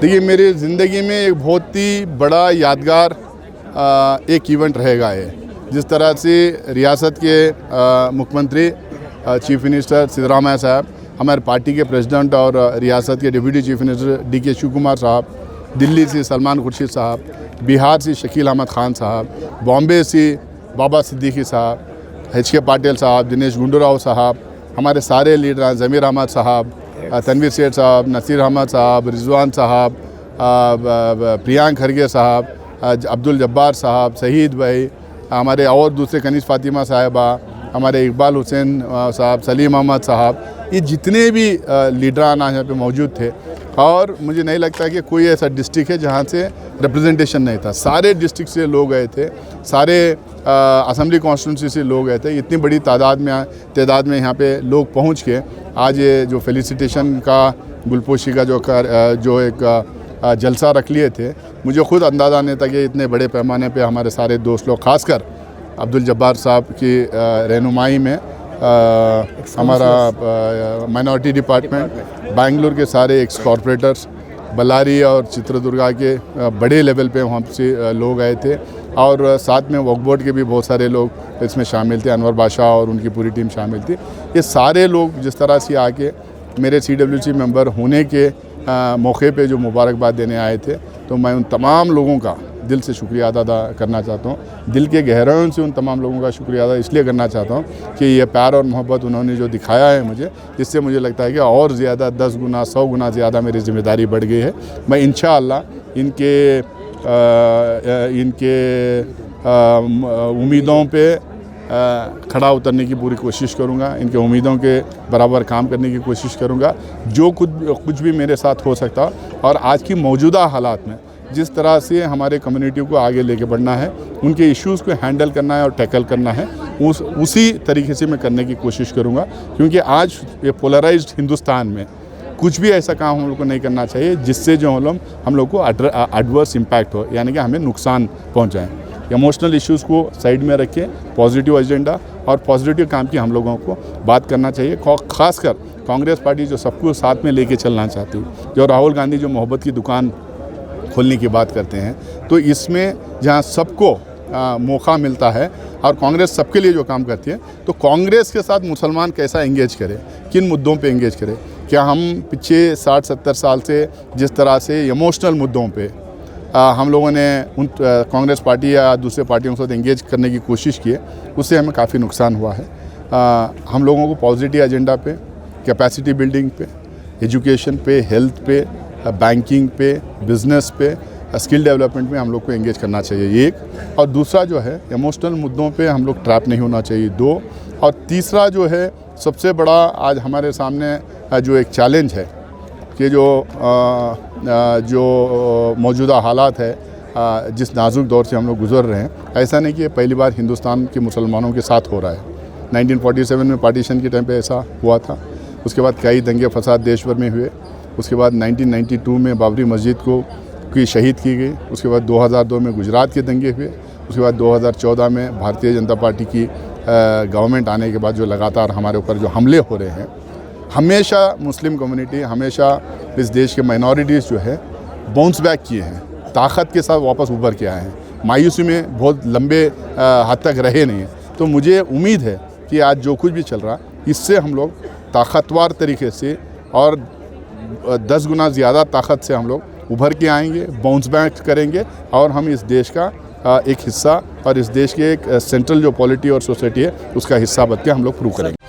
देखिए, मेरी ज़िंदगी में एक बहुत ही बड़ा यादगार एक इवेंट रहेगा ये। जिस तरह से रियासत के मुख्यमंत्री चीफ मिनिस्टर सिद्धरामैया साहब, हमारे पार्टी के प्रेसिडेंट और रियासत के deputy chief minister DK Shiv Kumar साहब, दिल्ली से सलमान खुर्शीद साहब, बिहार से शकील अहमद खान साहब, बॉम्बे से बाबा सिद्दीकी साहब, HK पाटिल साहब, दिनेश गुंडूराव साहब, हमारे सारे लीडर ज़मीर अहमद साहब, तनवीर सेठ साहब, नसीर अहमद साहब, रिजवान साहब, प्रियांक खरगे साहब, अब्दुल जब्बार साहब, शहीद भाई, हमारे और दूसरे कनीज़ फ़ातिमा साहिबा, हमारे इकबाल हुसैन साहब, सलीम अहमद साहब, ये जितने भी लीडरान यहाँ पे मौजूद थे। और मुझे नहीं लगता कि कोई ऐसा डिस्ट्रिक्ट है जहाँ से रिप्रेजेंटेशन नहीं था। सारे डिस्ट्रिक्ट से लोग गए थे, सारे असेंबली कॉन्स्टिट्यूंसी से लोग गए थे। इतनी बड़ी तादाद में यहाँ पे लोग पहुँच के आज ये जो फेलिसिटेशन का गुलपोशी का जो एक जलसा रख लिए थे, मुझे खुद अंदाज़ा नहीं था कि इतने बड़े पैमाने पे हमारे सारे दोस्त लोग, खासकर अब्दुल जब्बार साहब की रहनुमाई में हमारा माइनॉरिटी डिपार्टमेंट, बेंगलुरु के सारे एक्स कॉरपोरेटर्स, बल्लारी और चित्रदुर्गा के बड़े लेवल पे वहाँ से लोग आए थे। और साथ में वक्फ बोर्ड के भी बहुत सारे लोग इसमें शामिल थे, अनवर बादशाह और उनकी पूरी टीम शामिल थी। ये सारे लोग जिस तरह से आके मेरे CWC मेंबर होने के मौके पे जो मुबारकबाद देने आए थे, तो मैं उन तमाम लोगों का दिल से शुक्रिया अदा करना चाहता हूँ। दिल के गहराइयों से उन तमाम लोगों का शुक्रिया अदा इसलिए करना चाहता हूँ कि ये प्यार और मोहब्बत उन्होंने जो दिखाया है मुझे, जिससे मुझे लगता है कि और ज़्यादा 10 गुना 100 गुना ज़्यादा मेरी ज़िम्मेदारी बढ़ गई है। मैं इंशाअल्लाह इनके उम्मीदों पे खड़ा उतरने की पूरी कोशिश करूँगा, इनके उम्मीदों के बराबर काम करने की कोशिश करूँगा, जो कुछ भी मेरे साथ हो सकता। और आज की मौजूदा हालात में जिस तरह से हमारे कम्युनिटी को आगे लेके बढ़ना है, उनके इश्यूज़ को हैंडल करना है और टैकल करना है, उसी तरीके से मैं करने की कोशिश करूँगा। क्योंकि आज ये पोलराइज्ड हिंदुस्तान में कुछ भी ऐसा काम हम लोग को नहीं करना चाहिए जिससे जो हम लोग को एडवर्स इम्पैक्ट हो, यानी कि हमें नुकसान पहुँचाएँ। इमोशनल इश्यूज़ को साइड में रखें, पॉजिटिव एजेंडा और पॉजिटिव काम की हम लोगों को बात करना चाहिए। खासकर कांग्रेस पार्टी जो सबको साथ में लेके चलना चाहती है, जो राहुल गांधी जो मोहब्बत की दुकान खोलने की बात करते हैं, तो इसमें जहां सबको मौका मिलता है और कांग्रेस सबके लिए जो काम करती है, तो कांग्रेस के साथ मुसलमान कैसा एंगेज करे, किन मुद्दों पे एंगेज करे। क्या हम पिछले 60-70 साल से जिस तरह से इमोशनल मुद्दों पे हम लोगों ने उन कांग्रेस पार्टी या दूसरे पार्टियों के साथ एंगेज करने की कोशिश की है, उससे हमें काफ़ी नुकसान हुआ है। हम लोगों को पॉजिटिव एजेंडा पे, कैपेसिटी बिल्डिंग पे, एजुकेशन पे, हेल्थ पे, बैंकिंग पे, बिज़नेस पे, स्किल डेवलपमेंट में हम लोग को एंगेज करना चाहिए, एक। और दूसरा जो है इमोशनल मुद्दों पे हम लोग ट्रैप नहीं होना चाहिए, 2। और तीसरा जो है सबसे बड़ा आज हमारे सामने जो एक चैलेंज है कि जो मौजूदा हालात है, जिस नाजुक दौर से हम लोग गुज़र रहे हैं, ऐसा नहीं कि ये पहली बार हिंदुस्तान के मुसलमानों के साथ हो रहा है। 1947 में पार्टीशन के टाइम पे ऐसा हुआ था। उसके बाद कई दंगे फसाद देश भर में हुए। उसके बाद 1992 में बाबरी मस्जिद की शहीद की गई। उसके बाद 2002 में गुजरात के दंगे हुए। उसके बाद 2014 में भारतीय जनता पार्टी की गवर्नमेंट आने के बाद जो लगातार हमारे ऊपर जो हमले हो रहे हैं, हमेशा मुस्लिम कम्युनिटी, हमेशा इस देश के माइनॉरिटीज़ जो है बाउंस बैक किए हैं, ताकत के साथ वापस उभर के आए हैं, मायूसी में बहुत लंबे हद तक रहे नहीं हैं। तो मुझे उम्मीद है कि आज जो कुछ भी चल रहा, इससे हम लोग ताकतवर तरीके से और 10 गुना ज़्यादा ताकत से हम लोग उभर के आएंगे, बाउंस बैक करेंगे और हम इस देश का एक हिस्सा और इस देश के एक सेंट्रल जो पॉलिटी और सोसाइटी है उसका हिस्सा बन के हम लोग प्रूव करेंगे।